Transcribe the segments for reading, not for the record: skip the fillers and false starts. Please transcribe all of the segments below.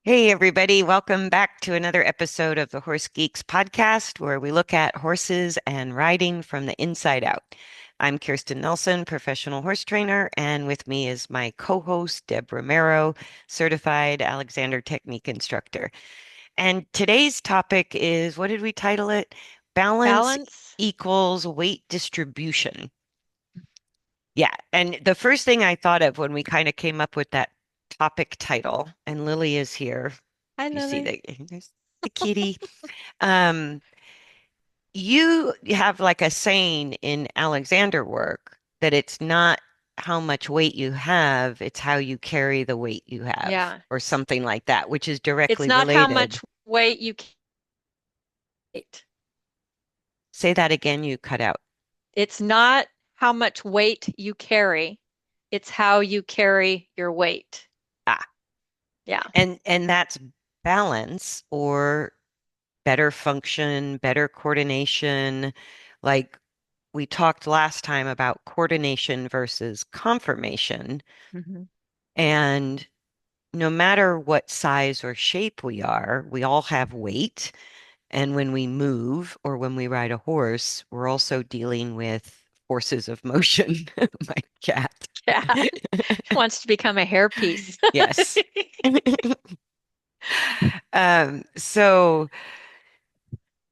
Hey, everybody. Welcome back to another episode of the Horse Geeks podcast, where we look at horses and riding from the inside out. I'm Kirsten Nelsen, professional horse trainer, and with me is my co-host, Deb Romero, certified Alexander Technique instructor. And today's topic is, what did we title it? Balance Balance. equals weight distribution. Yeah. And the first thing I thought of when we kind of came up with that topic title, and Lily is here. Hi, You see Lily. there's the kitty. Um, you have like a saying in Alexander work that it's not how much weight you have, it's how you carry the weight you have, Yeah. or something like that, which is It's directly not how related. much weight you carry. Say that again, you cut out. It's not how much weight you carry. It's how you carry your weight. Ah, Yeah. and that's balance or better function, better coordination. Like we talked last time about coordination versus conformation. hmm And no matter what size or shape we all have weight. And when we move or when we ride a horse, we're also dealing with forces of motion. My cat. Yeah. Wants to become a hairpiece. Yes.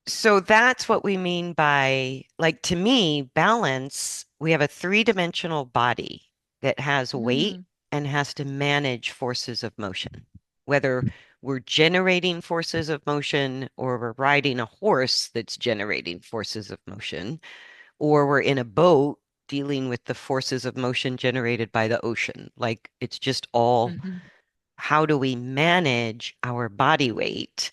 So that's what we mean by, like, to me, balance. We have a three-dimensional body that has weight Mm, and has to manage forces of motion. Whether we're generating forces of motion or we're riding a horse that's generating forces of motion, or we're in a boat dealing with the forces of motion generated by the ocean. Like, it's just all hmm how do we manage our body weight,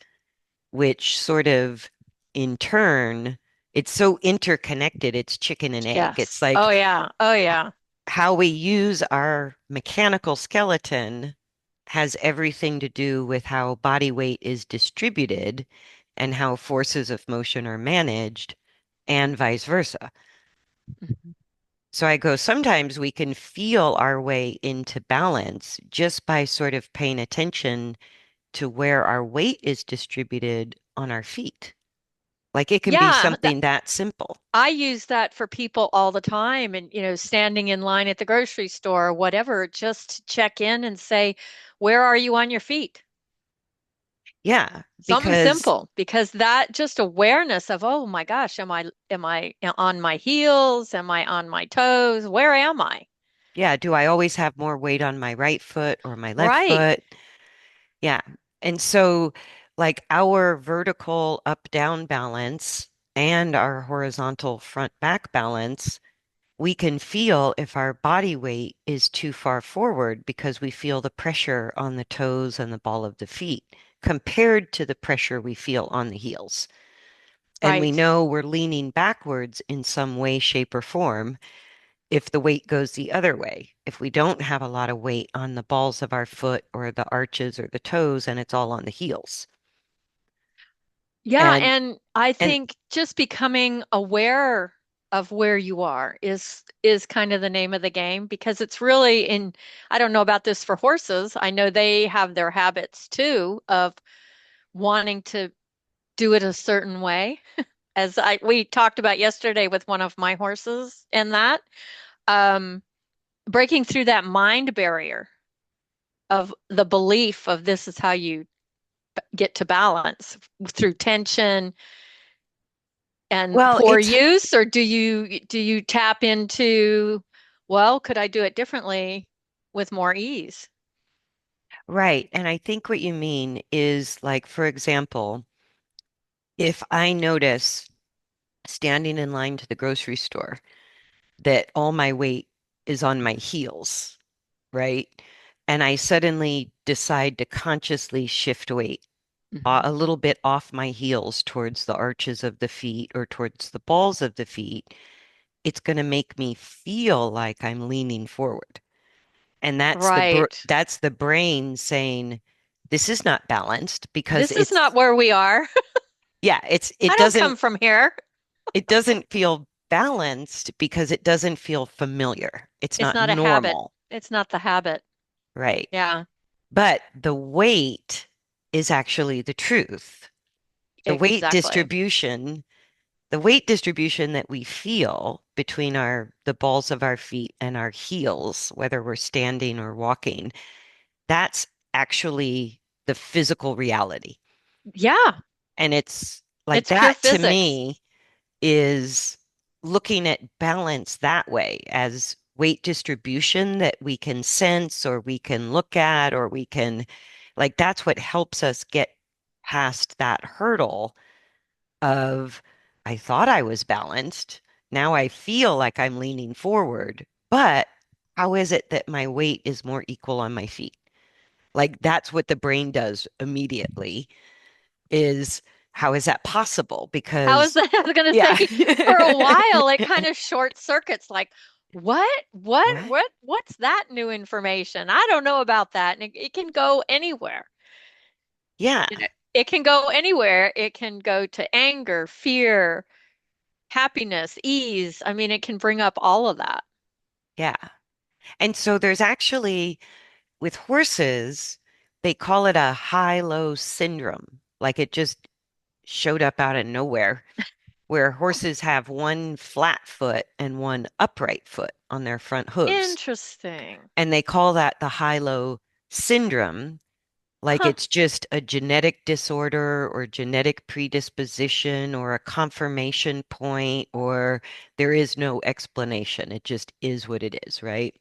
which sort of in turn, it's so interconnected, it's chicken and egg. It's Yes. Oh, like yeah. Oh, h- yeah. how we use our mechanical skeleton has everything to do with how body weight is distributed and how forces of motion are managed, and vice versa. Mhm. So I go, sometimes we can feel our way into balance just by sort of paying attention to where our weight is distributed on our feet. Like it can be Yeah. something that simple. I use that for people all the time and, standing in line at the grocery store or whatever, just to check in and say, where are you on your feet? Yeah, Something because simple, because that just awareness of, oh my gosh, am I on my heels? Am I on my toes? Where am I? yeah, do I always have more weight on my right foot or my left Right. foot? Yeah. And so like our vertical up down balance and our horizontal front back balance, we can feel if our body weight is too far forward because we feel the pressure on the toes and the ball of the feet compared to the pressure we feel on the heels. And we Right. know we're leaning backwards in some way, shape, or form if the weight goes the other way. If we don't have a lot of weight on the balls of our foot or the arches or the toes and it's all on the heels. Yeah, And and I and think just becoming aware of where you are is kind of the name of the game because it's really in, I don't know about this for horses. I know they have their habits too of wanting to do it a certain way. As I we talked about yesterday with one of my horses and that um breaking through that mind barrier of the belief of this is how you get to balance through tension and well, poor it's use, or do you tap into, well, could I do it differently with more ease? right. And I think what you mean is like, for example, if I notice standing in line to the grocery store that all my weight is on my heels, right? And I suddenly decide to consciously shift weight Mhm. a little bit off my heels towards the arches of the feet or towards the balls of the feet, it's going to make me feel like I'm leaning forward. And Right. that's the brain saying this is not balanced because This is not where we are. yeah, I don't come from here. it doesn't feel balanced because it doesn't feel familiar. It's It's not not a habit. normal, It's not the habit. right? Yeah. But the weight is actually the truth. The weight Exactly. distribution, the weight distribution that we feel between the balls of our feet and our heels, whether we're standing or walking, that's actually the physical reality. Yeah, And it's like it's pure that to physics. me is looking at balance that way as weight distribution that we can sense or we can look at or we can, like, that's what helps us get past that hurdle of, I thought I was balanced. Now I feel like I'm leaning forward, but how is it that my weight is more equal on my feet? Like, that's what the brain does immediately is, how is that possible? How is Because, that? I was going to yeah. say for a while it kind of short circuits like what? What? What? What's that new information? I don't know about that. And it can go anywhere. Yeah. You know, it can go anywhere. It can go to anger, fear, happiness, ease. I mean, it can bring up all of that. Yeah. And so there's actually, with horses, they call it a high-low syndrome. Like it just showed up out of nowhere, where horses have one flat foot and one upright foot on their front hooves. Interesting. And they call that the high-low syndrome. Like Huh. it's just a genetic disorder or genetic predisposition or a confirmation point, or there is no explanation. It just is what it is, right?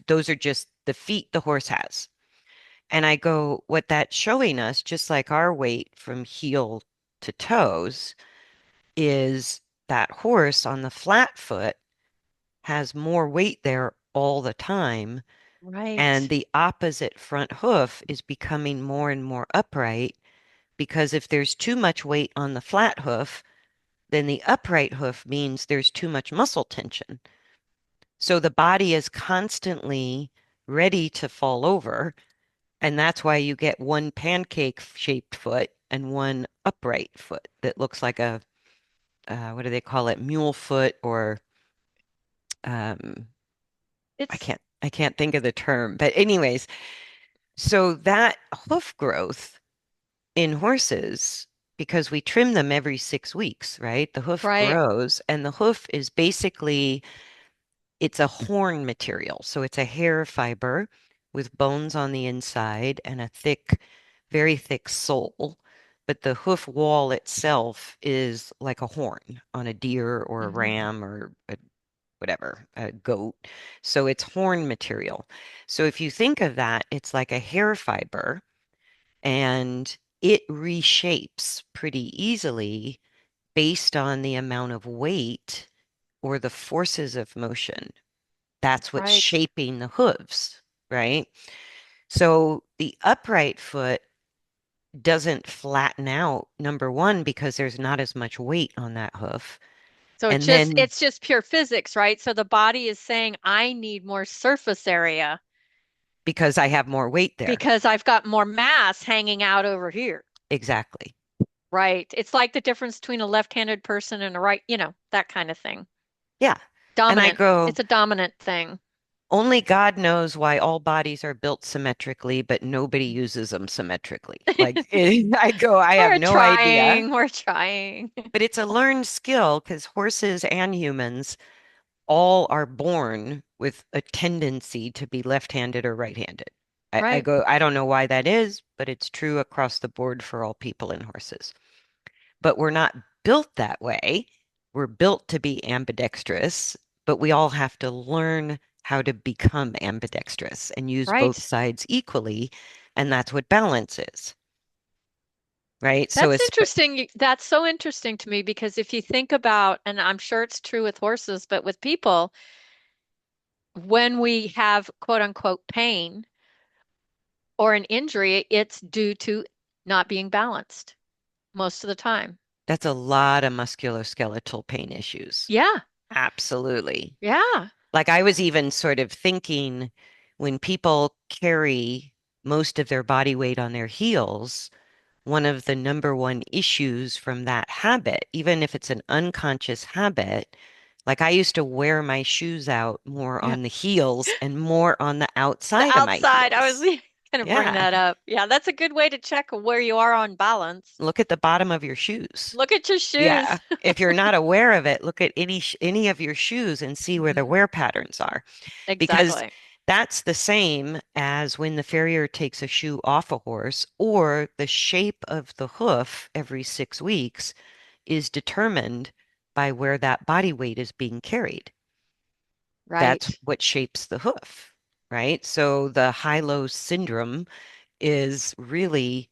Those are just the feet the horse has. And I go, what that's showing us, just like our weight from heel to toes, is that horse on the flat foot has more weight there all the time. And Right. the opposite front hoof is becoming more and more upright because if there's too much weight on the flat hoof, then the upright hoof means there's too much muscle tension. So the body is constantly ready to fall over. And that's why you get one pancake shaped foot and one upright foot that looks like a, what do they call it? Mule foot or, um, It's I can't think of the term. But anyways, so that hoof growth in horses, because we trim them every 6 weeks, right? The hoof right. grows, and the hoof is basically, it's a horn material. So it's a hair fiber with bones on the inside and a thick, very thick sole. But the hoof wall itself is like a horn on a deer or a Hmm. ram or whatever, a goat. So it's horn material. So if you think of that, it's like a hair fiber and it reshapes pretty easily based on the amount of weight or the forces of motion. That's what's Right. shaping the hooves, right? So the upright foot doesn't flatten out, number one, because there's not as much weight on that hoof. So And then it's just pure physics, right? So the body is saying I need more surface area because I have more weight there. because I've got more mass hanging out over here. Exactly. Right. It's like the difference between a left-handed person and a right, that kind of thing. Yeah. And I Dominant. go, It's a dominant thing. only God knows why all bodies are built symmetrically, but nobody uses them symmetrically. Like I go, I have We're no idea, trying. We're trying. but it's a learned skill because horses and humans all are born with a tendency to be left-handed or right-handed. I Right. go, I don't know why that is, but it's true across the board for all people and horses. But we're not built that way. We're built to be ambidextrous, but we all have to learn how to become ambidextrous and use both Right. sides equally. And that's what balance is, right? So That's it's, interesting. That's so interesting to me because if you think about, and I'm sure it's true with horses, but with people, when we have quote unquote pain or an injury, it's due to not being balanced most of the time. that's a lot of musculoskeletal pain issues. Yeah. Absolutely. Yeah. Like I was even sort of thinking when people carry most of their body weight on their heels, one of the number one issues from that habit, even if it's an unconscious habit, like I used to wear my shoes out more Yeah. on the heels and more on the The outside of my outside, I was heels. gonna bring Yeah. that up. Yeah, that's a good way to check where you are on balance. Look at the bottom of your shoes. Look at your Yeah. shoes. If you're not aware of it, look at any of your shoes and see where the Hmm. wear patterns are. Because Exactly. that's the same as when the farrier takes a shoe off a horse, or the shape of the hoof every 6 weeks is determined by where that body weight is being carried. That's Right. what shapes the hoof, right? So the high-low syndrome is really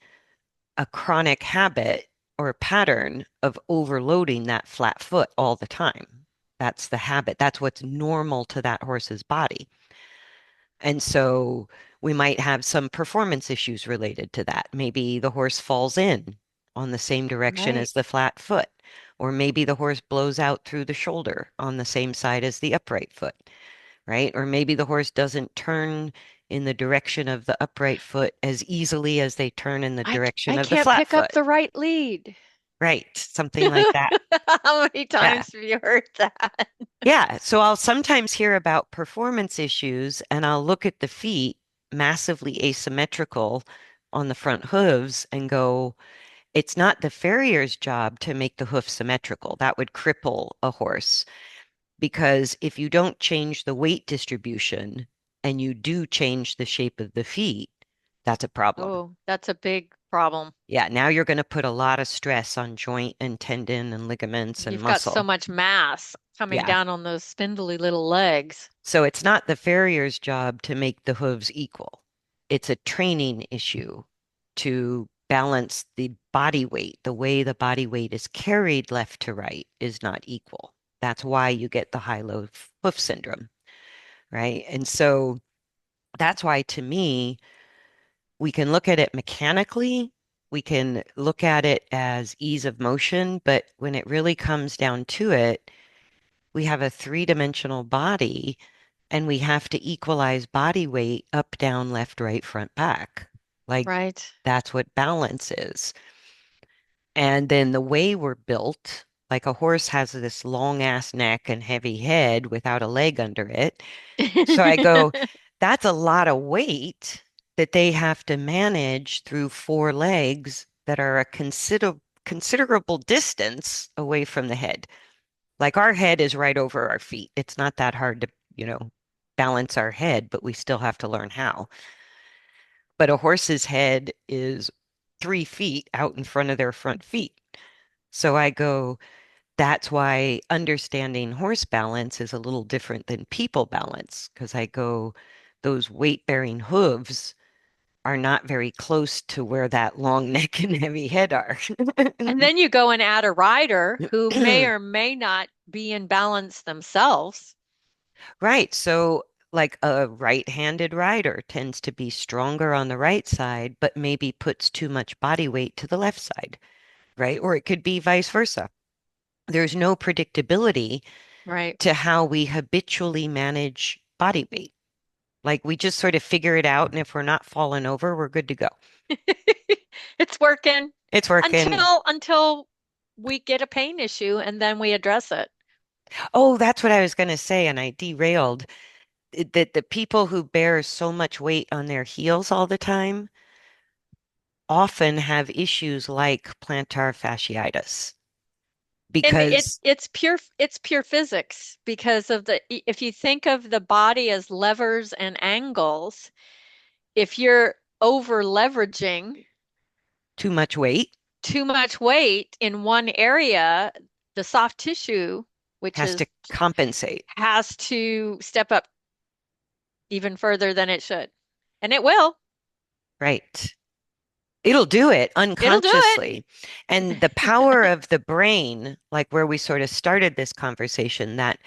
a chronic habit or pattern of overloading that flat foot all the time. That's the habit. That's what's normal to that horse's body. And so we might have some performance issues related to that. Maybe the horse falls in on the same direction Right. as the flat foot, or maybe the horse blows out through the shoulder on the same side as the upright foot, right? Or maybe the horse doesn't turn in the direction of the upright foot as easily as they turn in the I direction of the can't flat pick up foot. the right lead. Right, something like that. How many Yeah. times have you heard that? Yeah. So I'll sometimes hear about performance issues and I'll look at the feet massively asymmetrical on the front hooves and go, it's not the farrier's job to make the hoof symmetrical. That would cripple a horse because if you don't change the weight distribution and you do change the shape of the feet, that's a problem. Oh, that's a big problem. Yeah, now you're going to put a lot of stress on joint and tendon and ligaments and You've got so muscle. much mass coming Yeah. down on those spindly little legs. So it's not the farrier's job to make the hooves equal. It's a training issue to balance the body weight. The way the body weight is carried left to right is not equal. That's why you get the high-low hoof syndrome, right? And so that's why to me, we can look at it mechanically. We can look at it as ease of motion, but when it really comes down to it, we have a three-dimensional body and we have to equalize body weight up, down, left, right, front, back. Like Right. that's what balance is. And then the way we're built, like a horse has this long ass neck and heavy head without a leg under it. So I go, that's a lot of weight that they have to manage through four legs that are a considerable distance away from the head. Like our head is right over our feet. It's not that hard to, balance our head, but we still have to learn how. But a horse's head is 3 feet out in front of their front feet. So I go, that's why understanding horse balance is a little different than people balance, because I go, those weight-bearing hooves are not very close to where that long neck and heavy head are. And then you go and add a rider who may or may not be in balance themselves. Right. So, like a right-handed rider tends to be stronger on the right side, but maybe puts too much body weight to the left side, right? Or it could be vice versa. There's no predictability Right. to how we habitually manage body weight. Like we just sort of figure it out, and if we're not falling over, we're good to go. It's working It's working. until we get a pain issue and then we address it. Oh, that's what I was going to say, and I derailed. That the people who bear so much weight on their heels all the time often have issues like plantar fasciitis And it because it's pure physics because of the if you think of the body as levers and angles, if you're over leveraging too much weight too much weight in one area, the soft tissue, which has to is compensate, has to step up even further than it should. And it will. right? It'll do it It'll do it. unconsciously. And the power of the brain, like where we sort of started this conversation, that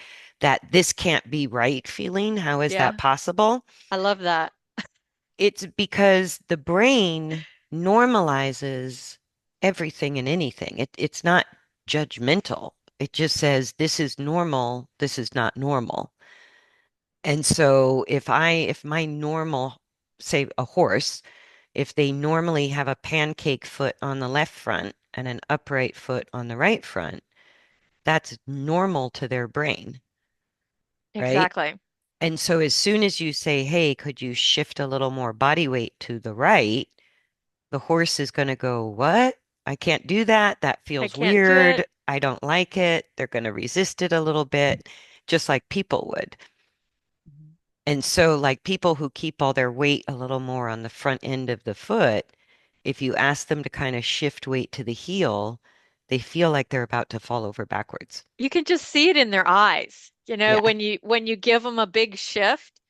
this can't be right feeling, how is that Yeah, possible? I love that. It's because the brain normalizes everything and anything. It's not judgmental. It just says this is normal, this is not normal. And so if my normal, say a horse, if they normally have a pancake foot on the left front and an upright foot on the right front, that's normal to their brain, right? Exactly. And so as soon as you say, hey, could you shift a little more body weight to the right, the horse is going to go, what? I can't do that. That I feels can't do weird. it. I don't like it. They're going to resist it a little bit, just like people would. Mhm. And so, like people who keep all their weight a little more on the front end of the foot, if you ask them to kind of shift weight to the heel, they feel like they're about to fall over backwards. You can just see it in their eyes. Yeah. When you give them a big shift,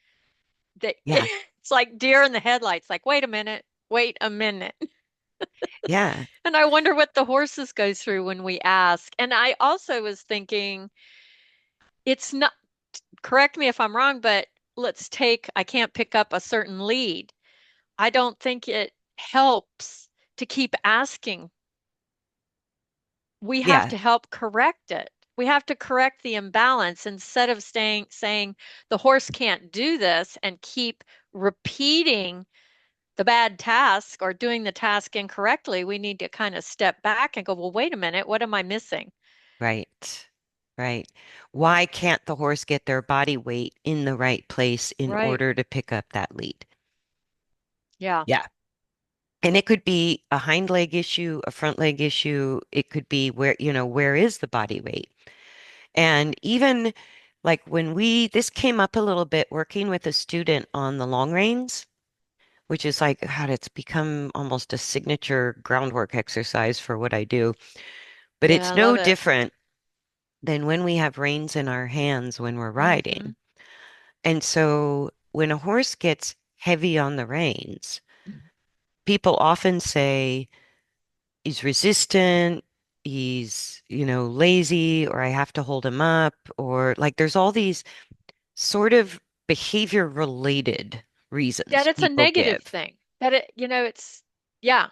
that Yeah. it's like deer in the headlights, like, wait a minute, wait a minute. Yeah. And I wonder what the horses go through when we ask. And I also was thinking, it's not, correct me if I'm wrong, but let's take, I can't pick up a certain lead. I don't think it helps to keep asking. We have Yeah. to help correct it. We have to correct the imbalance instead of saying the horse can't do this and keep repeating the bad task or doing the task incorrectly. We need to kind of step back and go, well, wait a minute, what am I missing? Right. Right. Why can't the horse get their body weight in the right place in Right. order to pick up that lead? Yeah. Yeah. And it could be a hind leg issue, a front leg issue. It could be where, where is the body weight? And even like this came up a little bit working with a student on the long reins, which is like, God, it's become almost a signature groundwork exercise for what I do. But Yeah, it's I no love it. different than when we have reins in our hands when we're Hmm. riding. And so when a horse gets heavy on the reins, people often say he's resistant, he's, lazy, or I have to hold him up, or like there's all these sort of behavior related That reasons it's a people negative give thing. That it's, yeah,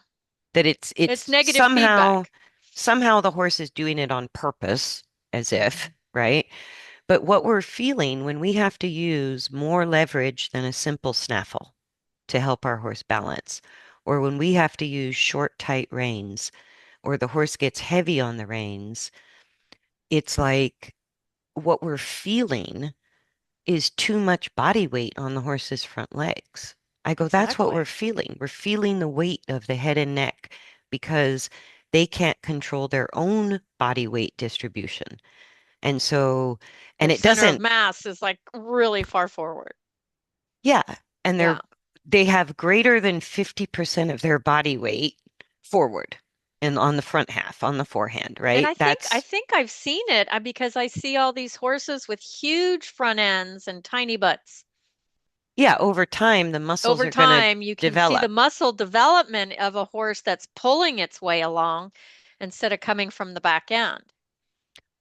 that it's it's it's negative somehow feedback. somehow the horse is doing it on purpose, as if, Mhm. right? But what we're feeling when we have to use more leverage than a simple snaffle to help our horse balance, or when we have to use short, tight reins, or the horse gets heavy on the reins, it's like what we're feeling is too much body weight on the horse's front legs. I go, that's what we're Exactly. feeling. We're feeling the weight of the head and neck because they can't control their own body weight distribution. And so, Their and it center of doesn't, mass is like really far forward. yeah, and Yeah. they have greater than 50% of their body weight forward and on the front half, on the forehand, And right? I That's, think I've seen it because I see all these horses with huge front ends and tiny butts. yeah, over time, the muscles Over are going to time, you can see the develop, muscle development of a horse that's pulling its way along instead of coming from the back end.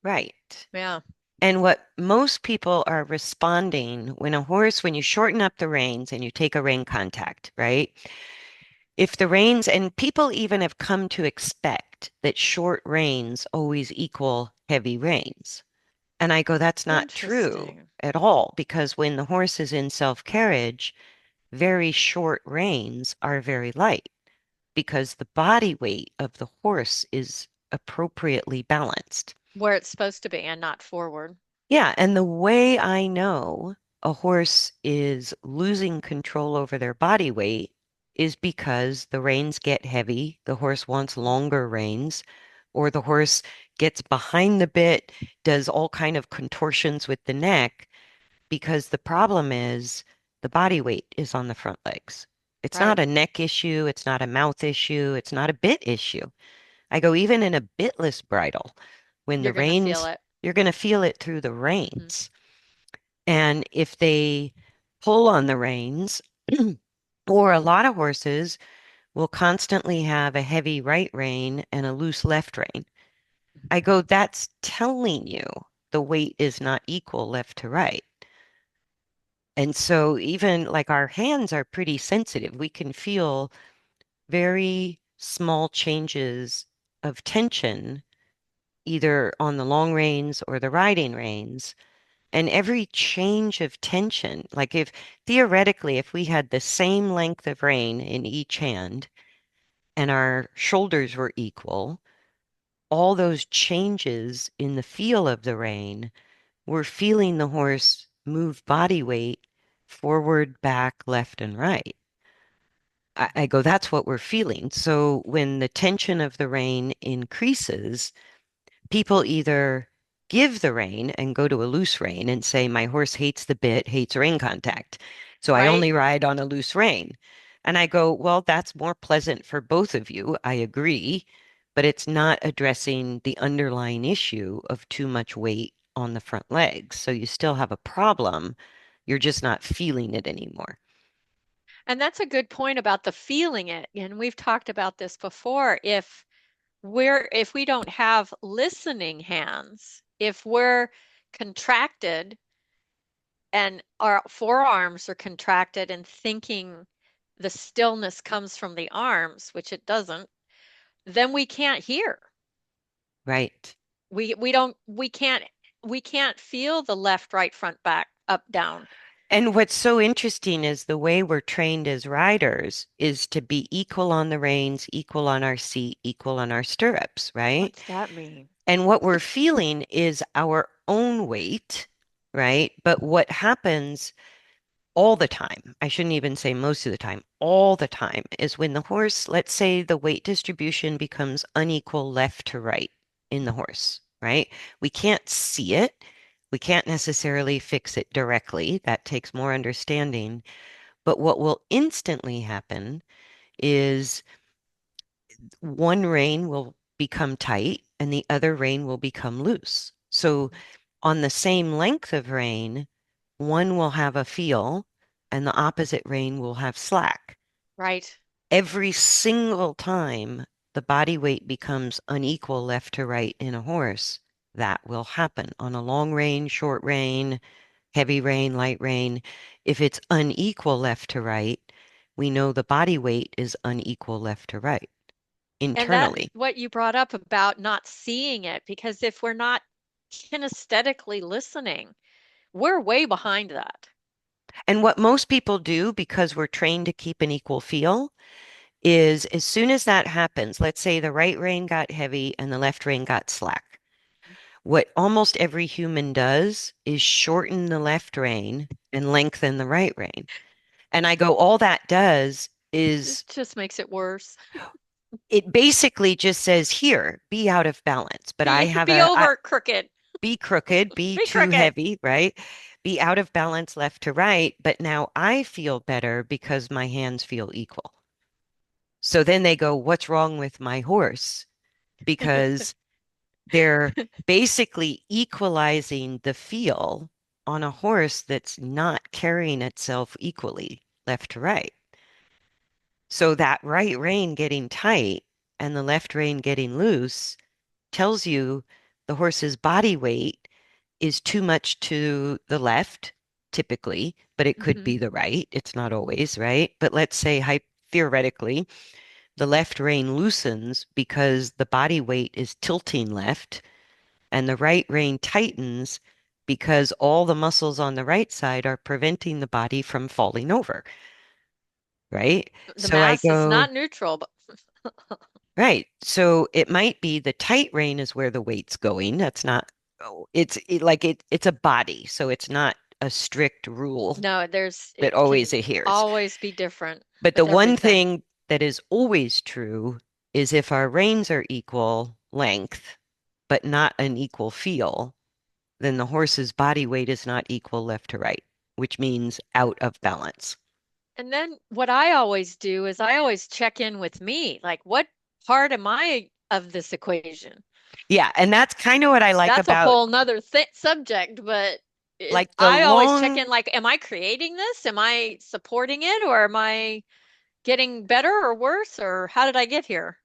right? Yeah. And what most people are responding when you shorten up the reins and you take a rein contact, right? If the reins, and people even have come to expect that short reins always equal heavy reins. And I go, that's not true Interesting. at all, because when the horse is in self-carriage, very short reins are very light because the body weight of the horse is appropriately balanced. Where it's supposed to be and not forward. Yeah, and the way I know a horse is losing control over their body weight is because the reins get heavy, the horse wants longer reins, or the horse gets behind the bit, does all kind of contortions with the neck, because the problem is the body weight is on the front legs. It's not Right. a neck issue, it's not a mouth issue, it's not a bit issue. I go even in a bitless bridle, when the You're going to feel reins, it. you're going to feel it through the Hmm. reins. And if they pull on the reins, or a lot of horses will constantly have a heavy right rein and a loose left rein. I go, that's telling you the weight is not equal left to right. And so even like our hands are pretty sensitive. We can feel very small changes of tension either on the long reins or the riding reins. And every change of tension, like if theoretically, if we had the same length of rein in each hand and our shoulders were equal, all those changes in the feel of the rein, we're feeling the horse move body weight forward, back, left, and right. I go, that's what we're feeling. So when the tension of the rein increases, people either give the rein and go to a loose rein and say, my horse hates the bit, hates rein contact. So I right? only ride on a loose rein. And I go, well, that's more pleasant for both of you. I agree, but it's not addressing the underlying issue of too much weight on the front legs. So you still have a problem. You're just not feeling it anymore. And that's a good point about the feeling it. And we've talked about this before. If we don't have listening hands, if we're contracted and our forearms are contracted and thinking the stillness comes from the arms, which it doesn't, then we can't hear. Right. We can't feel the left, right, front, back, up, down. And what's so interesting is the way we're trained as riders is to be equal on the reins, equal on our seat, equal on our stirrups, right? What's that mean? And what we're feeling is our own weight, right? But what happens all the time, I shouldn't even say most of the time, all the time, is when the horse, let's say the weight distribution becomes unequal left to right in the horse, right? We can't see it. We can't necessarily fix it directly. That takes more understanding. But what will instantly happen is one rein will become tight and the other rein will become loose. So on the same length of rein, one will have a feel and the opposite rein will have slack. Right. Every single time the body weight becomes unequal left to right in a horse, that will happen on a long rein, short rein, heavy rein, light rein. If it's unequal left to right, we know the body weight is unequal left to right And that's internally. what you brought up about not seeing it, because if we're not kinesthetically listening, we're way behind that. And what most people do, because we're trained to keep an equal feel, is as soon as that happens, let's say the right rein got heavy and the left rein got slack. What almost every human does is shorten the left rein and lengthen the right rein. And I go, all that does It is just makes it worse. it basically just says here, be out of balance. But I have Be a over crooked. be crooked, be Be too crooked. heavy, right? Be out of balance left to right. But now I feel better because my hands feel equal. So then they go, what's wrong with my horse? Because they're basically equalizing the feel on a horse that's not carrying itself equally left to right. So that right rein getting tight and the left rein getting loose tells you the horse's body weight is too much to the left, typically, but it could Hmm. be the right. It's not always, right? But let's say theoretically, the left rein loosens because the body weight is tilting left, and the right rein tightens because all the muscles on the right side are preventing the body from falling over, right? The So I mass is go, not neutral, but right. So it might be the tight rein is where the weight's going. That's not, oh, it's a body, so it's not a strict rule no, that it always can adheres. always be different But the with one everything. thing that is always true is if our reins are equal length, but not an equal feel, then the horse's body weight is not equal left to right, which means out of balance. And then what I always do is I always check in with me, like what part am I of this equation? Yeah, and that's kind of what I like That's a about whole nother subject, but like the I always check long, in like, am I creating this? Am I supporting it? Or am I getting better or worse? Or how did I get here?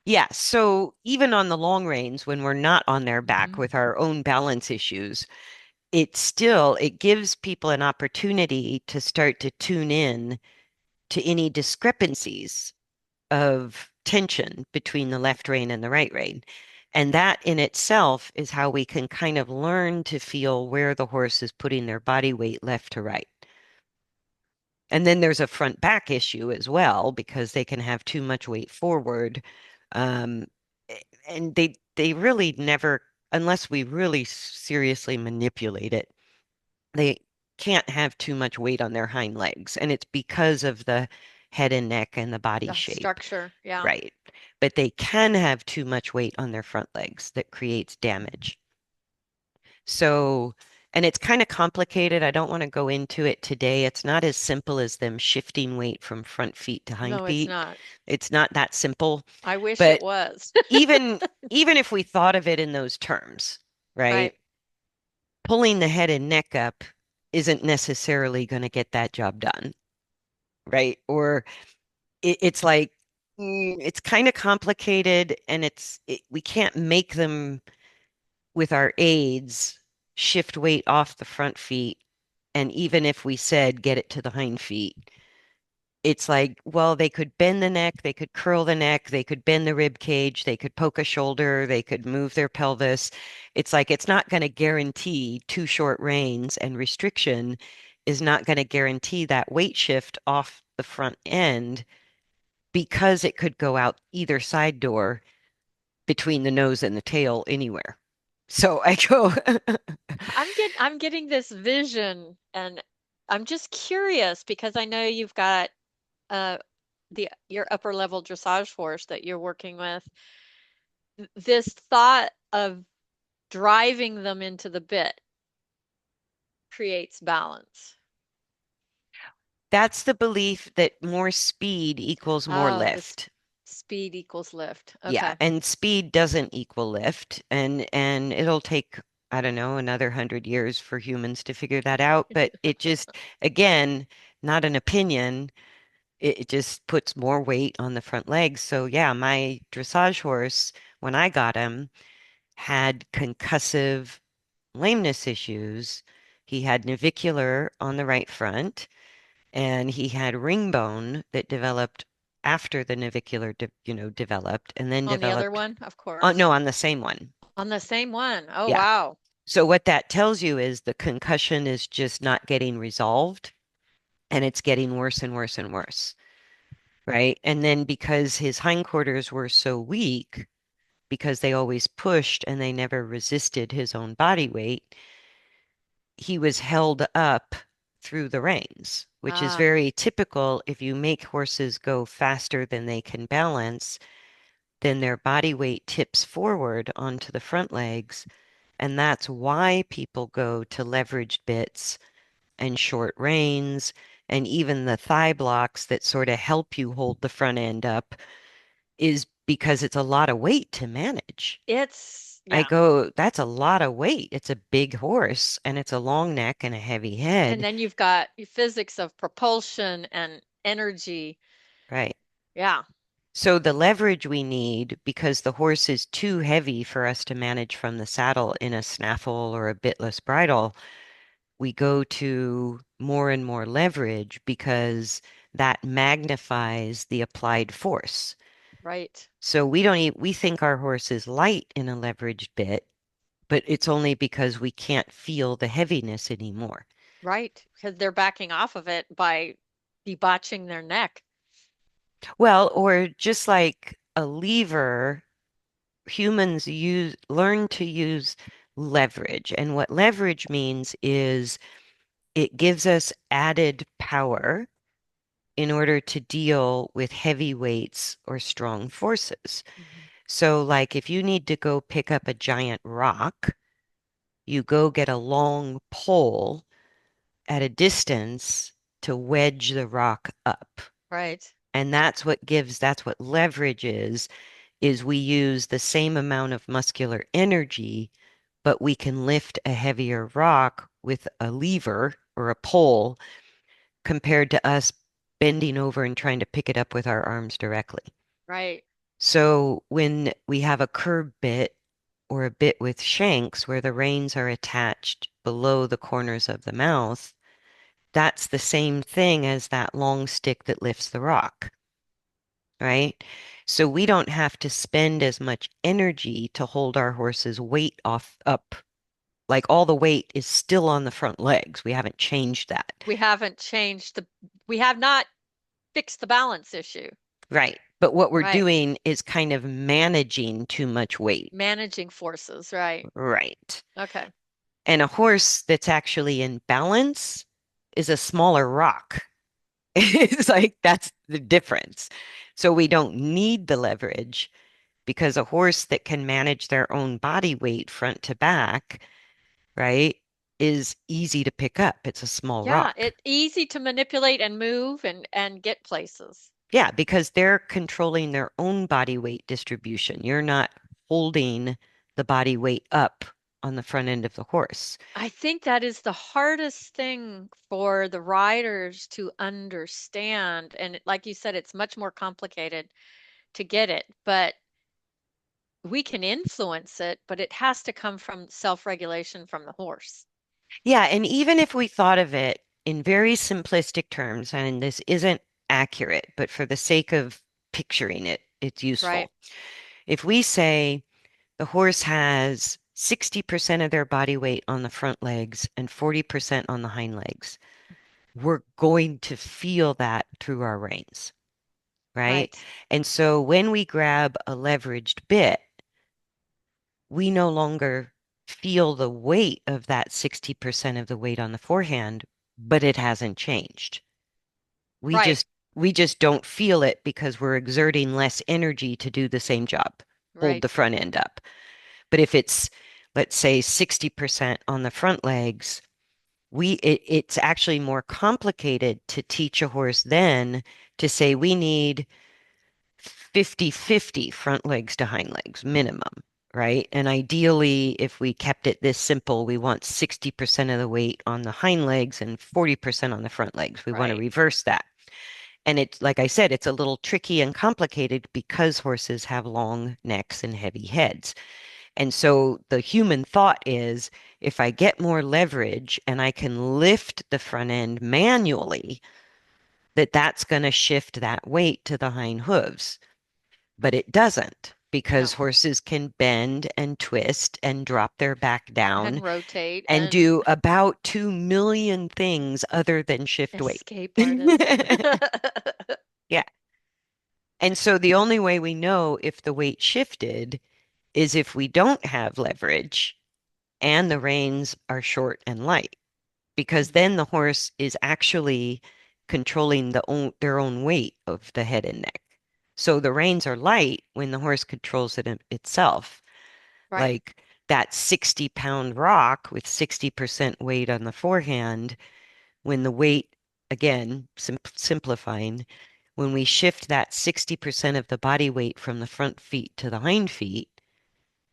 yeah, so even on the long reins when we're not on their back Hmm. with our own balance issues, it gives people an opportunity to start to tune in to any discrepancies of tension between the left rein and the right rein. And that in itself is how we can kind of learn to feel where the horse is putting their body weight left to right. And then there's a front back issue as well because they can have too much weight forward. Um, and they really never, unless we really seriously manipulate it, They can't have too much weight on their hind legs, and it's because of the head and neck and the body The shape. structure. Yeah. Right. But they can have too much weight on their front legs that creates Mhm. damage. So, and it's kind of complicated. I don't want to go into it today. It's not as simple as them shifting weight from front feet to hind No, it's feet. not. It's not that simple. I wish it But was. even if we thought of it in those terms, right? Right. Pulling the head and neck up isn't necessarily going to get that job done, right? Or it's like it's kind of complicated, and we can't make them with our aids shift weight off the front feet. And even if we said get it to the hind feet, it's like, well, they could bend the neck, they could curl the neck, they could bend the rib cage, they could poke a shoulder, they could move their pelvis. It's like it's not going to guarantee too short reins, and restriction is not going to guarantee that weight shift off the front end because it could go out either side door between the nose and the tail anywhere. So I go, I'm getting this vision and I'm just curious because I know you've got uh the your upper level dressage horse that you're working with. This thought of driving them into the bit creates balance. that's the belief that more speed equals more Oh, lift. speed equals lift. Yeah, Okay. and speed doesn't equal lift, and it'll take, I don't know, another 100 years for humans to figure that out. But it just, again, not an opinion. It just puts more weight on the front legs. So yeah, my dressage horse, when I got him, had concussive lameness issues. He had navicular on the right front, and he had ring bone that developed after the navicular, developed, and then On the other developed. one, of Oh, course. no, on the same one. On the same one. Oh, Yeah. wow. So what that tells you is the concussion is just not getting resolved, and it's getting worse and worse and worse, right? And then because his hindquarters were so weak, because they always pushed and they never resisted his own body weight, he was held up through the reins, which is Ah, very typical. If you make horses go faster than they can balance, then their body weight tips forward onto the front legs. And that's why people go to leveraged bits and short reins and even the thigh blocks that sort of help you hold the front end up, is because it's a lot of weight to manage. I yeah. go, that's a lot of weight. It's a big horse and it's a long neck and a heavy And head. then you've got physics of propulsion and energy. Right. Yeah, So the leverage we need, because the horse is too heavy for us to manage from the saddle in a snaffle or a bitless bridle, we go to more and more leverage because that magnifies the applied force. right. So we think our horse is light in a leveraged bit, but it's only because we can't feel the heaviness anymore. Right. Because they're backing off of it by debotching their neck. Well, or just like a lever, humans learn to use leverage. And what leverage means is it gives us added power in order to deal with heavy weights or strong forces. Mhm. So, like if you need to go pick up a giant rock, you go get a long pole at a distance to wedge the rock up. Right. And that's what leverage is we use the same amount of muscular energy, but we can lift a heavier rock with a lever or a pole compared to us bending over and trying to pick it up with our arms directly. Right. So when we have a curb bit or a bit with shanks where the reins are attached below the corners of the mouth, that's the same thing as that long stick that lifts the rock, right? So we don't have to spend as much energy to hold our horse's weight off up. Like all the weight is still on the front legs. We haven't changed that. We haven't changed we have not fixed the balance issue. Right. But what we're Right. doing is kind of managing too much weight. Managing forces. Right. Right. Okay. And a horse that's actually in balance is a smaller rock. It's like that's the difference. So we don't need the leverage because a horse that can manage their own body weight front to back, right, is easy to pick up. It's a small Yeah, rock. it's easy to manipulate and move and get places. Yeah, because they're controlling their own body weight distribution. You're not holding the body weight up on the front end of the horse. I think that is the hardest thing for the riders to understand. And like you said, it's much more complicated to get it, but we can influence it, but it has to come from self-regulation from the horse, Yeah, and even if we thought of it in very simplistic terms, and this isn't accurate, but for the sake of picturing it, it's right? useful. If we say the horse has 60% of their body weight on the front legs and 40% on the hind legs, we're going to feel that through our reins, right? Right. And so when we grab a leveraged bit, we no longer feel the weight of that 60% of the weight on the forehand, but it hasn't changed. We Right. just we just don't feel it because we're exerting less energy to do the same job, hold the Right. front end up. But if it's, let's say, 60% on the front legs, it's actually more complicated to teach a horse then to say we need 50-50 front legs to hind legs minimum, right? And ideally, if we kept it this simple, we want 60% of the weight on the hind legs and 40% on the front legs. We want to Right. reverse that. And it's like I said, it's a little tricky and complicated because horses have long necks and heavy heads. And so the human thought is if I get more leverage and I can lift the front end manually, that's going to shift that weight to the hind hooves. But it doesn't because No. horses can bend and twist and drop their back And down rotate and and do about 2 million things other than shift weight. escape artist. Yeah. And so the only way we know if the weight shifted is if we don't have leverage and the reins are short and light, because Mhm. then the horse is actually controlling their own weight of the head and neck. So the reins are light when the horse controls itself. Right. Like that 60-pound rock with 60% weight on the forehand, when the weight, again, simplifying, when we shift that 60% of the body weight from the front feet to the hind feet,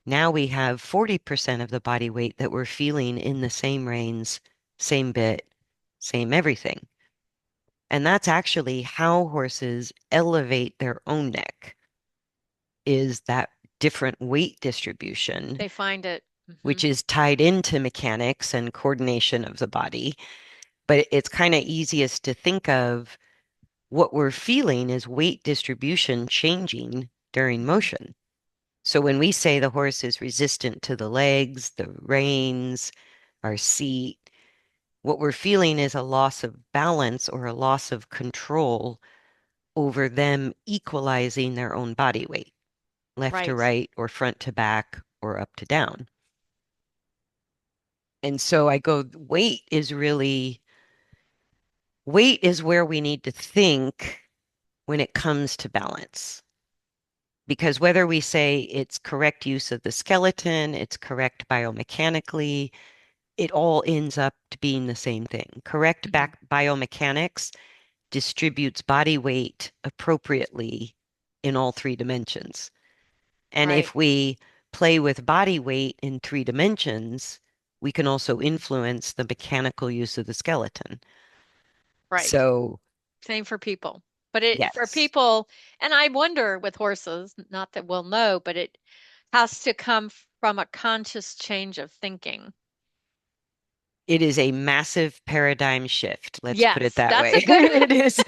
now we have 40% of the body weight that we're feeling in the same reins, same bit, same everything. And that's actually how horses elevate their own neck, is that different weight distribution, They find it. which Hmm. is tied into mechanics and coordination of the body. But it's kind of easiest to think of what we're feeling is weight distribution changing during Hmm. motion. So when we say the horse is resistant to the legs, the reins, our seat, what we're feeling is a loss of balance or a loss of control over them equalizing their own body weight, left to Right. right or front to back or up to down. And so I go, weight is where we need to think when it comes to balance. Because whether we say it's correct use of the skeleton, it's correct biomechanically, it all ends up to being the same thing. Correct Hmm. back biomechanics distributes body weight appropriately in all three dimensions. And Right. if we play with body weight in three dimensions, we can also influence the mechanical use of the skeleton. Right. So, Same for people. But it for yes, people, and I wonder with horses, not that we'll know, but it has to come from a conscious change of thinking. it is a massive paradigm shift. Let's put it Yes, that that's way. a good. It is.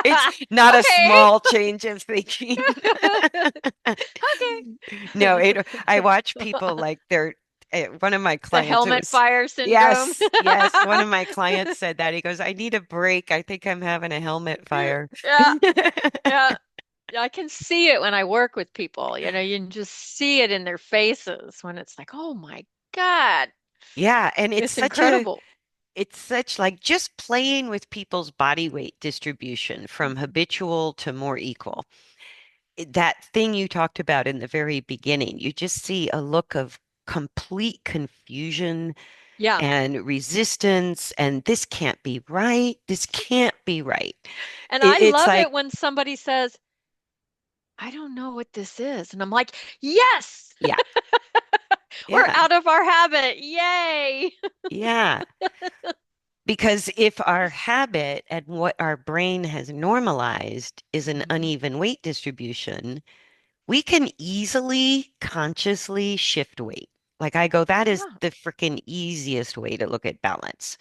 It's not a Okay. small change of thinking. No, I watch people like one of my The clients, it helmet was, fire syndrome. yes, yes, one of my clients said that. He goes, I need a break. I think I'm having a helmet fire. Yeah, yeah. I can see it when I work with people. You know, you can just see it in their faces when it's like, oh my. God, Yeah, and it's incredible. it's such like just playing with people's body weight distribution from Mhm. habitual to more equal. That thing you talked about in the very beginning, you just see a look of complete confusion Yeah. and resistance, and this can't be right. This can't be right. And I It's love like, it when somebody says, I don't know what this is. And I'm like, yes, yeah, we're yeah, out of our habit. Yay. yeah. Because if our habit and what our brain has normalized is an Mhm. uneven weight distribution, we can easily consciously shift weight. Like I go, that is Yeah. the freaking easiest way to look at balance,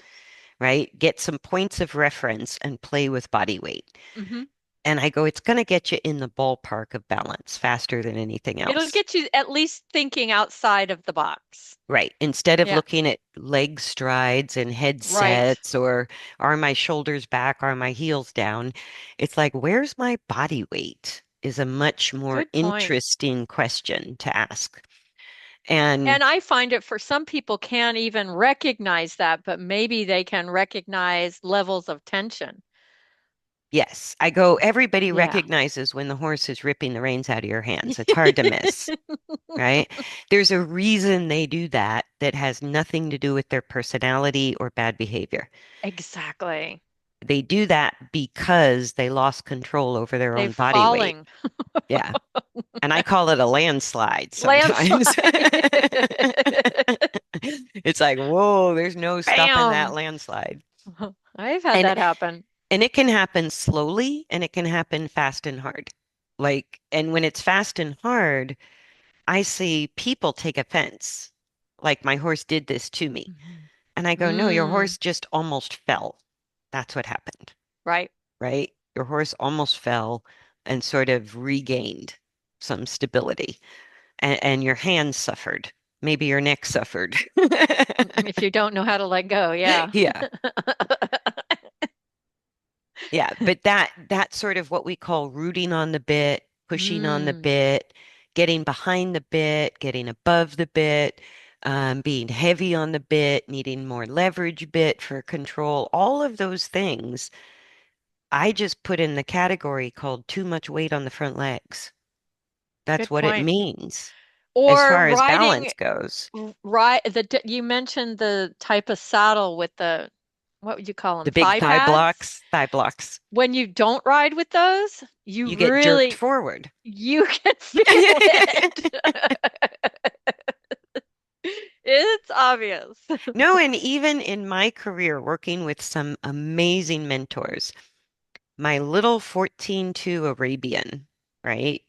right? Get some points of reference and play with body weight. Hmm. And I go, it's going to get you in the ballpark of balance faster than anything It'll else. get you at least thinking outside of the box. Right. Instead of Yeah. looking at leg strides and Right. headsets or are my shoulders back, are my heels down, it's like, where's my body weight? Is a much more Good point. interesting question to ask. And And I find it for some people can't even recognize that, but maybe they can recognize levels of tension. yes, I go, everybody Yeah. recognizes when the horse is ripping the reins out of your hands. It's hard to miss, right? There's a reason they do that that has nothing to do with their personality or bad behavior. Exactly. They do that because they lost control over their They own body weight. falling. Yeah. And I call it a landslide sometimes. Landslide. It's like, whoa, there's no stopping that Bam. landslide. I've had And that happen. and it can happen slowly and it can happen fast and hard. Like, and when it's fast and hard, I see people take offense. Like my horse did this to me. Mhm. And I go, no, your Mm, horse just almost fell. That's what happened, right. right? Your horse almost fell and sort of regained some stability. And your hands suffered. Maybe your neck suffered. If you don't know how to let go, yeah. Yeah. Yeah, but that's sort of what we call rooting on the bit, pushing on the Mm, bit, getting behind the bit, getting above the bit, being heavy on the bit, needing more leverage bit for control. All of those things I just put in the category called too much weight on the front legs. That's good what it point. means as Or far as riding, balance goes. right, you mentioned the type of saddle with the, what would you call them? The big Thigh pads? thigh blocks, When you don't ride with those, you get jerked forward. you can feel it. It's obvious. No, and even in my career, working with some amazing mentors, my little 14-2 Arabian, right?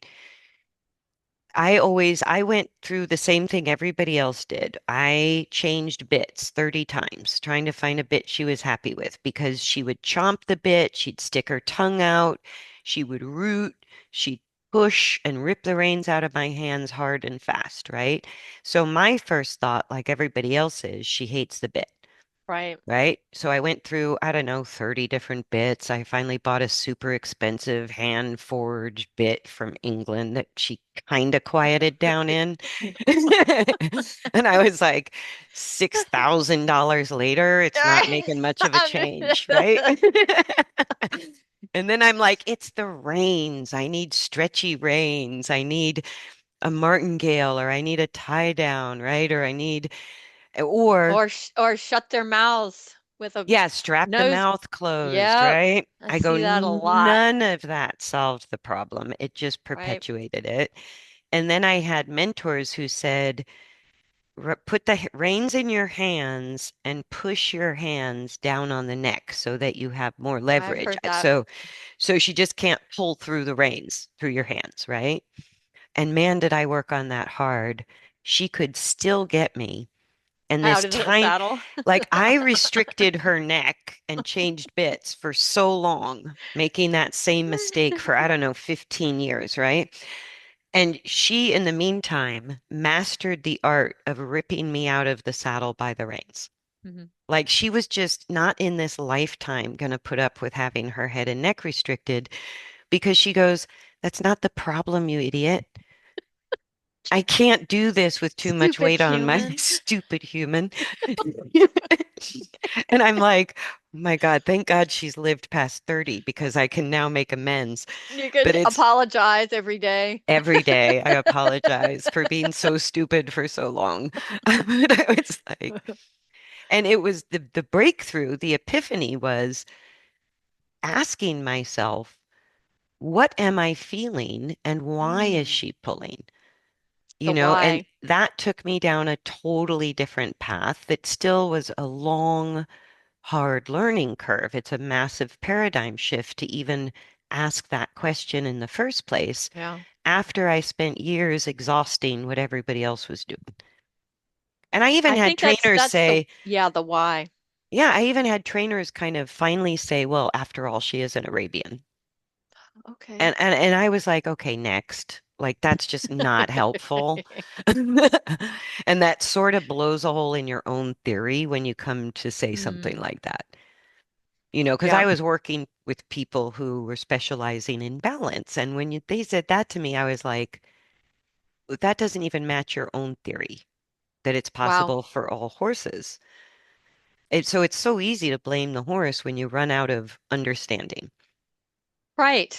I went through the same thing everybody else did. I changed bits 30 times trying to find a bit she was happy with because she would chomp the bit, she'd stick her tongue out, she would root, she'd push and rip the reins out of my hands hard and fast, right? So my first thought, like everybody else is, she hates the bit. Right. Right. So I went through, I don't know, 30 different bits. I finally bought a super expensive hand forged bit from England that she kind of quieted down in. And I was like, $6,000 later, it's not making much of a change, right? And then I'm like, it's the reins. I need stretchy reins. I need a martingale or I need a tie down, right? Or I need, or Or shut their mouths with a yeah, strap the nose. mouth closed, Yep. right? I I go, see that a lot. none of that solved the problem. It just Right. perpetuated it. And then I had mentors who said, Put the reins in your hands and push your hands down on the neck so that you have more I've leverage." heard that. So she just can't pull through the reins through your hands, right? And man, did I work on that hard. She could still get me. And Out this of the time, saddle. like I restricted her neck and changed bits for so long, making that same mistake for, I don't know, 15 years, right? And she, in the meantime, mastered the art of ripping me out of the saddle by the reins. Mhm. Like she was just not in this lifetime going to put up with having her head and neck restricted because she goes, that's not the problem, you idiot. I can't do this with too much Stupid weight on my human. stupid human. And I'm like, oh my God, thank God she's lived past 30 because I can now make amends. You But can it's apologize every day. every day I apologize for being so stupid for so long. But I was like, and it was the breakthrough, the epiphany was asking myself, what am I feeling and why is Mm, she pulling? the And why. that took me down a totally different path that still was a long, hard learning curve. It's a massive paradigm shift to even ask that question in the first place Yeah. after I spent years exhausting what everybody else was doing. And I even I had think that's trainers that's the say, yeah, the why. yeah, I even had trainers kind of finally say, well, after all, she is an Arabian. Okay. And I was like, okay, next. Like that's just not helpful. And that sort of blows a hole in your own theory when you come to say something Mm, like that. Because I yeah. was working with people who were specializing in balance. And when they said that to me, I was like, that doesn't even match your own theory that it's Wow. possible for all horses. So it's so easy to blame the horse when you run out of understanding, Right.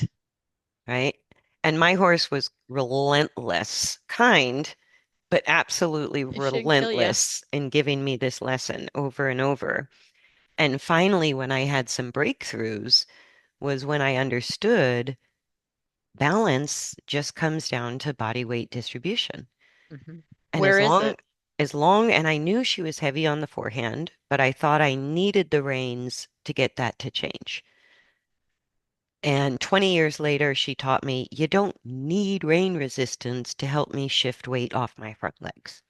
right? And my horse was relentless, kind, but absolutely It shouldn't kill you. relentless in giving me this lesson over and over. And finally, when I had some breakthroughs, was when I understood balance just comes down to body weight distribution. Hmm. And Where is it? and I knew she was heavy on the forehand, but I thought I needed the reins to get that to change. And 20 years later, she taught me you don't need rein resistance to help me shift weight off my front legs.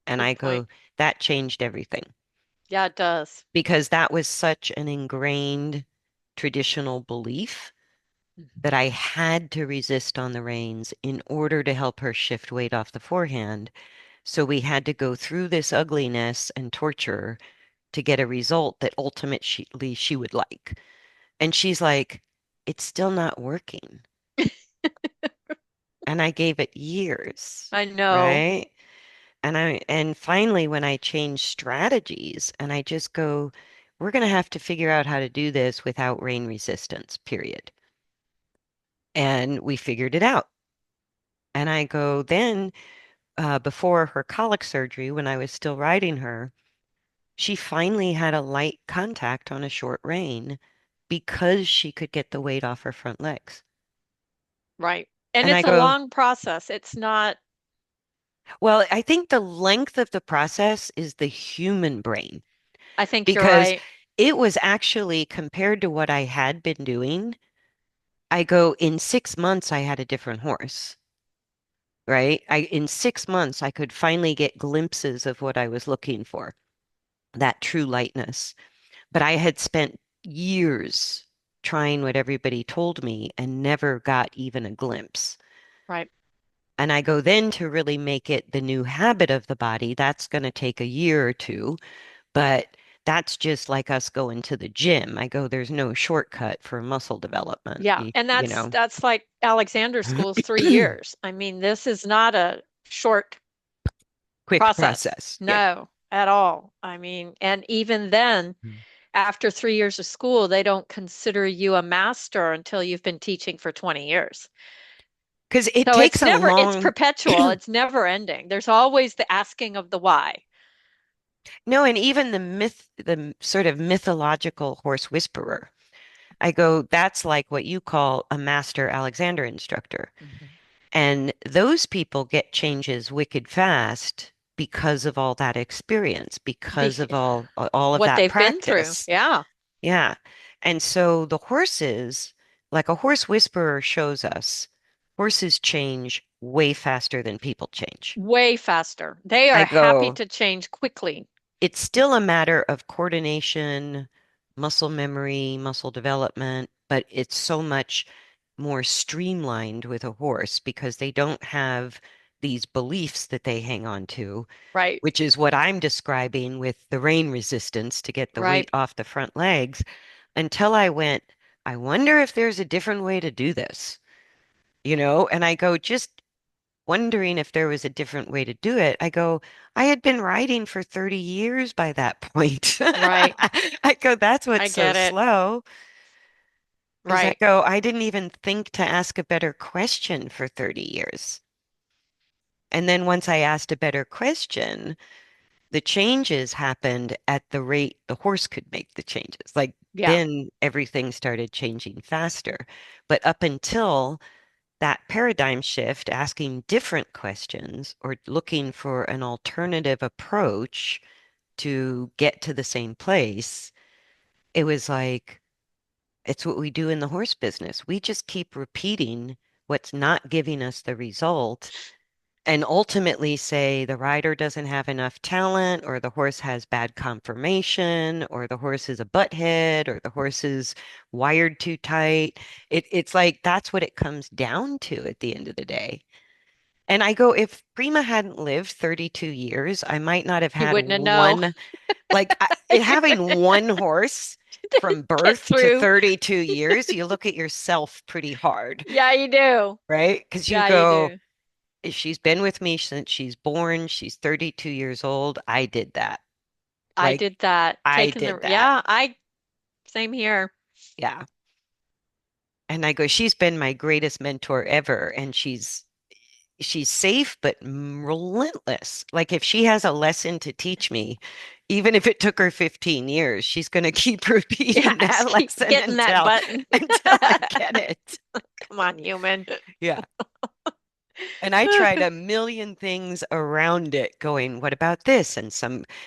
And Good I point. go, that changed everything Yeah, it does. because that was such an ingrained traditional belief that Hmm. I had to resist on the reins in order to help her shift weight off the forehand. So we had to go through this ugliness and torture to get a result that ultimately she would like. And she's like, it's still not working. And I gave it years, I know. right? And finally when I changed strategies and I just go, we're going to have to figure out how to do this without rain resistance, period. And we figured it out. And I go, then before her colic surgery, when I was still riding her, she finally had a light contact on a short rein because she could get the weight off her front legs. Right. And And I it's a go, long process. It's not, well, I think the length of the process is the human brain I think you're because right. it was actually compared to what I had been doing. I go, in 6 months, I had a different horse, right? In 6 months, I could finally get glimpses of what I was looking for, that true lightness. But I had spent years trying what everybody told me and never got even a glimpse. Right. And I go then to really make it the new habit of the body. That's going to take a year or two, but that's just like us going to the gym. I go, there's no shortcut for muscle development. Yeah. You, And you that's know, that's like Alexander School's 3 years. I mean, this is not a short quick process. process. Yeah. No, at all. I mean, and even then, after 3 years of school, they don't consider you a master until you've been teaching for 20 years. Because it So takes it's a never, it's long, perpetual, it's never ending. There's always the asking of the why. no, and even the sort of mythological horse whisperer. I go, that's like what you call a master Alexander instructor. Mhm. And those people get changes wicked fast because of all that experience, because Be of all of what that they've been through. practice. Yeah, Yeah. And so the horses, like a horse whisperer shows us, horses change way faster than people change. way faster. They I are happy go, to change quickly. it's still a matter of coordination, muscle memory, muscle development, but it's so much more streamlined with a horse because they don't have these beliefs that they hang on to, Right, which is what I'm describing with the rein resistance to get the right. weight off the front legs until I went, I wonder if there's a different way to do this, And I go, just wondering if there was a different way to do it. I go, I had been riding for 30 years by that point. Right. I go, that's I what's so get it. slow. Is I Right. go, I didn't even think to ask a better question for 30 years. And then once I asked a better question, the changes happened at the rate the horse could make the changes. Like Yeah. then everything started changing faster. But up until that paradigm shift, asking different questions or looking for an alternative approach to get to the same place, it was like, it's what we do in the horse business. We just keep repeating what's not giving us the result and ultimately say the rider doesn't have enough talent, or the horse has bad conformation, or the horse is a butthead, or the horse is wired too tight. It's like that's what it comes down to at the end of the day. And I go, if Prima hadn't lived 32 years, I might not have You had wouldn't have known. one, having one horse from Get birth to through. 32 years, you look at yourself pretty hard, Yeah, you do. right? Because you Yeah, you go, do. if she's been with me since she's born, she's 32 years old. I did that. I Like, did that. I Taking did the, that. yeah, same here. Yeah. And I go, she's been my greatest mentor ever. And she's safe but relentless. Like if she has a lesson to teach me, even if it took her 15 years, she's going to keep Yeah, repeating just that keep lesson hitting that until button. until I get it. Come on, human. Yeah. And I tried a million things around it, going, what about this? And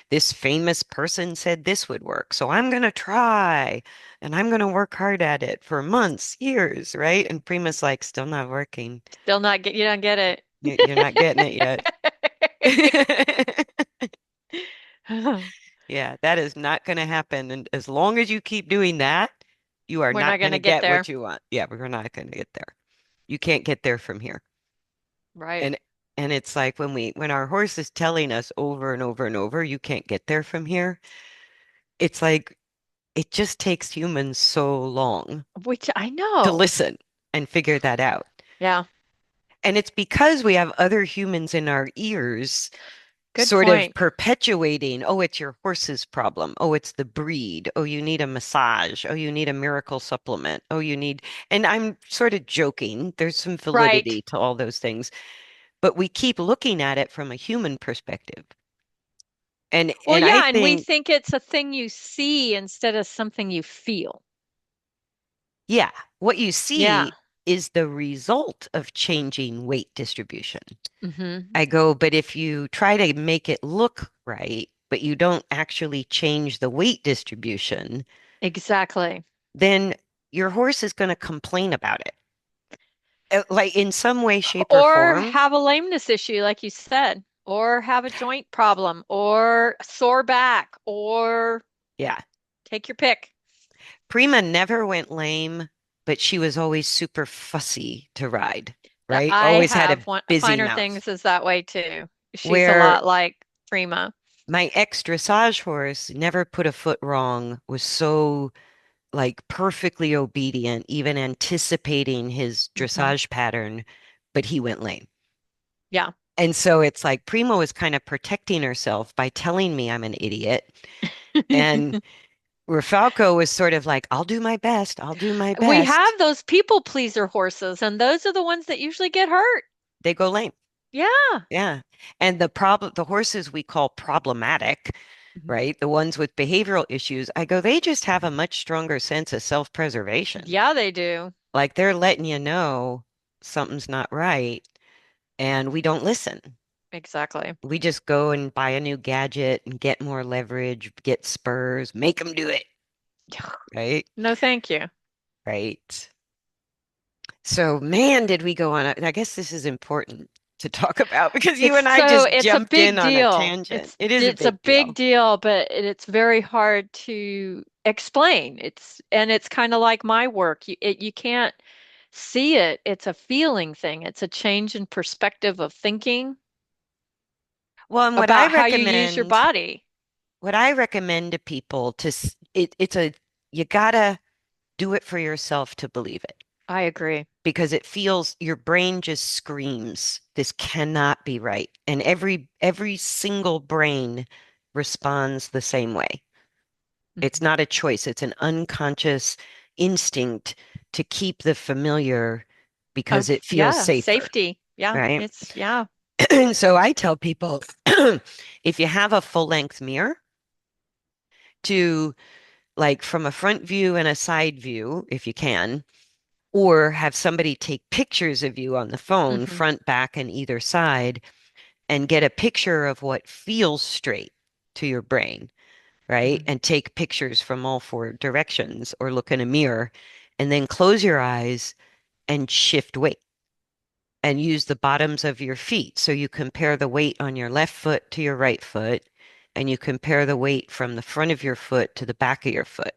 this famous person said this would work. So I'm going to try and I'm going to work hard at it for months, years, right? And Prima's like, still not working. Still not get, you don't get it. You're not getting it yet. Yeah, that is not going to happen. And as long as you keep doing that, you are We're not not going going to to get get what there. you want. Yeah, we're not going to get there. You can't get there from here. Right. And and it's like when our horse is telling us over and over and over, you can't get there from here. It's like it just takes humans so long Which I to know. listen and figure that out. Yeah. And it's because we have other humans in our ears Good sort of point. perpetuating, oh, it's your horse's problem. Oh, it's the breed. Oh, you need a massage. Oh, you need a miracle supplement. Oh, you need, and I'm sort of joking. There's some Right. validity to all those things, but we keep looking at it from a human perspective. And Well, and I yeah, and we think, think it's a thing you see instead of something you feel. yeah, what you Yeah. see is the result of changing weight distribution. Hmm. I go, but if you try to make it look right, but you don't actually change the weight distribution, Exactly. then your horse is going to complain about it. Like in some way, shape, or Or form. have a lameness issue, like you said, or have a joint problem, or sore back, or Yeah. take your pick. Prima never went lame, but she was always super fussy to ride, That right? I Always had have a one busy finer mouth. things is that way too. She's a Where lot like Prima. my ex-dressage horse never put a foot wrong, was so like perfectly obedient, even anticipating his Hmm. dressage pattern, but he went lame. Yeah. And so it's like Prima was kind of protecting herself by telling me I'm an idiot. And Rafalco was sort of like, I'll do my best. I'll do my We best. have those people pleaser horses, and those are the ones that usually get hurt. They go lame. Yeah. Yeah. And the horses we call problematic, Mhm. right? The ones with behavioral issues, I go, they just have a much stronger sense of self-preservation. Yeah, they do. Like they're letting you know something's not right, and we don't listen. Exactly. We just go and buy a new gadget and get more leverage, get spurs, make them do it, right? No, thank you. Right. So, man, did we go on I guess this is important to talk about because you and I just It's a jumped in big on a deal. tangent. It is a It's a big big deal. deal, but it's very hard to explain. It's kind of like my work. You can't see it. It's a feeling thing. It's a change in perspective of thinking Well, and about how you use your body. what I recommend to people it's a you gotta do it for yourself to believe it. I agree. because it feels your brain just screams, this cannot be right. And every single brain responds the same way. It's Mhm. not a choice, it's an unconscious instinct to keep the familiar because Of, it feels yeah, safer, safety. Yeah, right? it's, yeah. So I tell people if you have a full length mirror to like from a front view and a side view, if you can, or have somebody take pictures of you on the phone, Hmm. front, back, and either side, and get a picture of what feels straight to your brain, right? Hmm. And take pictures from all four directions or look in a mirror and then close your eyes and shift weight and use the bottoms of your feet. So you compare the weight on your left foot to your right foot, and you compare the weight from the front of your foot to the back of your foot,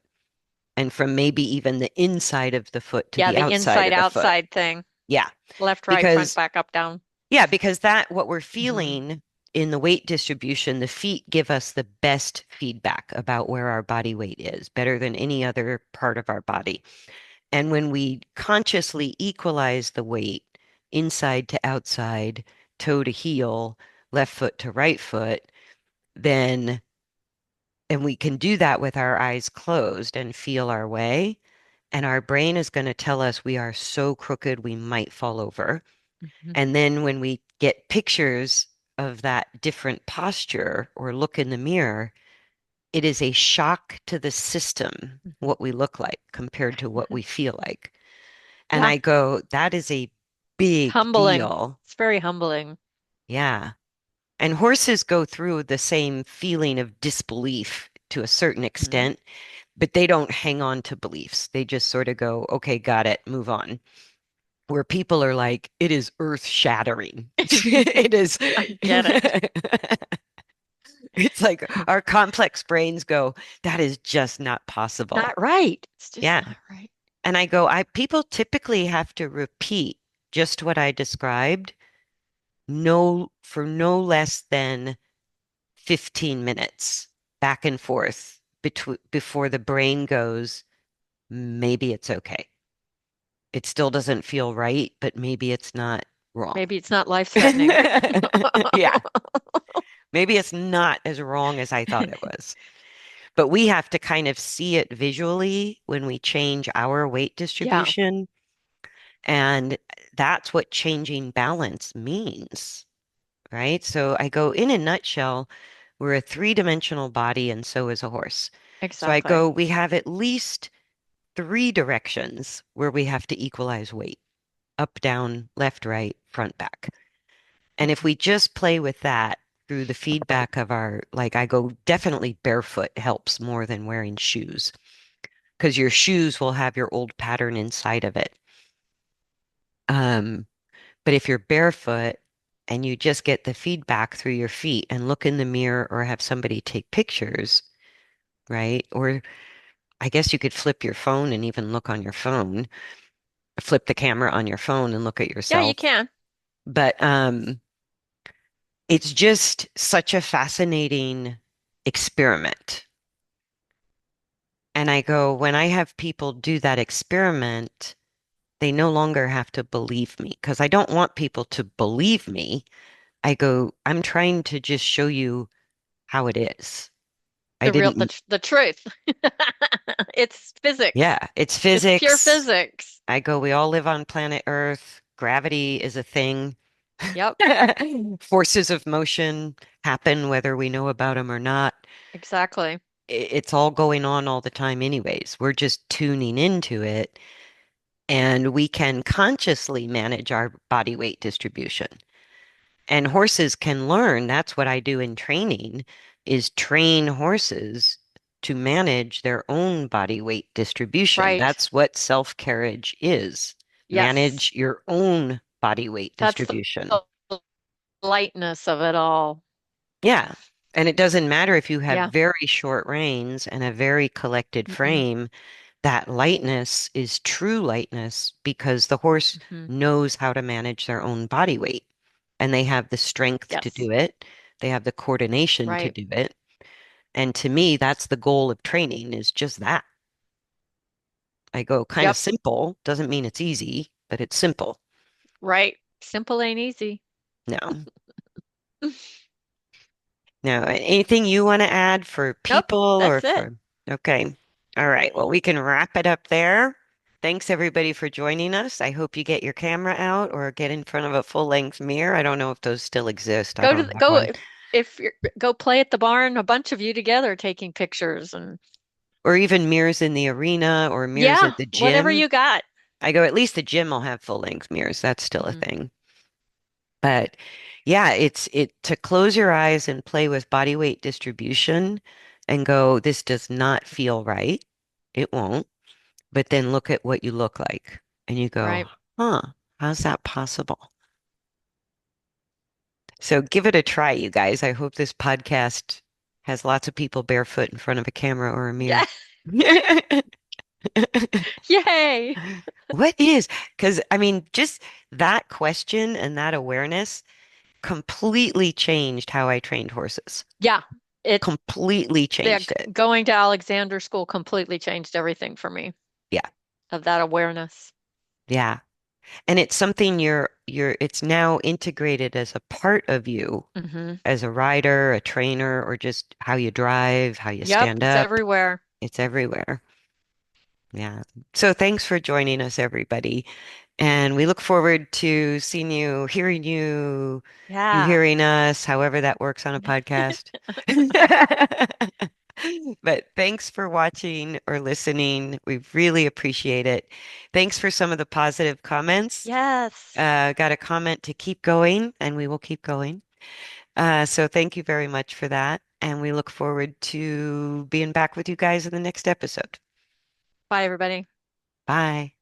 and from maybe even the inside of the foot to Yeah, the the outside inside of the foot. outside thing. Yeah, Left, right, front, because back, up, down. yeah, because that what we're Hmm. feeling in the weight distribution, the feet give us the best feedback about where our body weight is, better than any other part of our body. And when we consciously equalize the weight inside to outside, toe to heel, left foot to right foot, then, and we can do that with our eyes closed and feel our way. And our brain is going to tell us we are so crooked we might fall over. Hmm. And then when we get pictures of that different posture or look in the mirror, it is a shock to the system Hmm. what we look like compared to what Hmm. we feel like. And Yeah, I go, that is a it's big humbling. deal. It's very humbling. Yeah. And horses go through the same feeling of disbelief to a certain Mhm. extent, but they don't hang on to beliefs. They just sort of go, okay, got it, move on. Where people are like, it is earth shattering. It is, I get it. it's like our complex brains go, that is just not possible. Not right. It's just Yeah. not right. And I go, people typically have to repeat just what I described for no less than 15 minutes back and forth before the brain goes, maybe it's okay. It still doesn't feel right, but maybe it's not wrong. Maybe it's not life-threatening. Yeah, maybe it's not as wrong as I thought it was. But we have to kind of see it visually when we change our weight Yeah, distribution. And that's what changing balance means, right? So I go, in a nutshell, we're a three-dimensional body, and so is a horse. So I exactly. go, we have at least three directions where we have to equalize weight: up, down, left, right, front, back. And if Mhm. we just play with that through the feedback of our, like I go, definitely barefoot helps more than wearing shoes because your shoes will have your old pattern inside of it. Um, but if you're barefoot and you just get the feedback through your feet and look in the mirror or have somebody take pictures, right? Or I guess you could flip your phone and even look on your phone, flip the camera on your phone and look at Yeah, you yourself. can. But it's just such a fascinating experiment. And I go, when I have people do that experiment, they no longer have to believe me because I don't want people to believe me. I go, I'm trying to just show you how it is. I didn't, The truth. It's physics. yeah, it's It's pure physics. physics. I go, we all live on planet Earth. Gravity is a thing. Yep, Forces of motion happen whether we know about them or not. exactly. It's all going on all the time, anyways. We're just tuning into it, and we can consciously manage our body weight distribution. And horses can learn. That's what I do in training, is train horses to manage their own body weight distribution. Right. That's what self-carriage is. Yes. Manage your own body weight That's distribution. the lightness of it all. Yeah. And it doesn't matter if you have Yeah. very short reins and a very collected Mm-mm. frame, that lightness is true lightness because the horse Hmm. knows how to manage their own body weight and they have the strength to Yes. do it. They have the coordination to Right. do it. And to me, that's the goal of training is just that. I go kind of Yep. simple. Doesn't mean it's easy, but it's simple. Right. Simple ain't easy. No. No. Anything you want to add for Nope. people or That's it. for, okay. All right. Well, we can wrap it up there. Thanks everybody for joining us. I hope you get your camera out or get in front of a full-length mirror. I don't know if those still exist. I Go to don't the, have go one. if you're go play at the barn, a bunch of you together taking pictures and Or even mirrors in the arena or mirrors yeah, at the whatever gym. you got. I go, at least the gym will have full-length mirrors. That's still a Hmm. thing. But yeah, it's to close your eyes and play with body weight distribution and go, this does not feel right. It won't. But then look at what you look like and you go, Right. huh, how's that possible? So give it a try, you guys. I hope this podcast has lots of people barefoot in front of a camera or a mirror. Yeah. Yay. What is? Because I mean, just that question and that awareness completely changed how I trained horses. Yeah. It Completely yeah, changed it. going to Alexander School completely changed everything for me Yeah. of that awareness. Yeah. And it's something it's now integrated as a part of you Hmm. as a rider, a trainer, or just how you drive, how you Yep, stand it's up. everywhere. It's everywhere. Yeah. So thanks for joining us, everybody. And we look forward to seeing you, hearing you, you Yeah. hearing us, however that works on a podcast. But thanks for watching or listening. We really appreciate it. Thanks for some of the positive comments. Yes. Got a comment to keep going, and we will keep going. So thank you very much for that. And we look forward to being back with you guys in the next episode. Bye, everybody. Bye.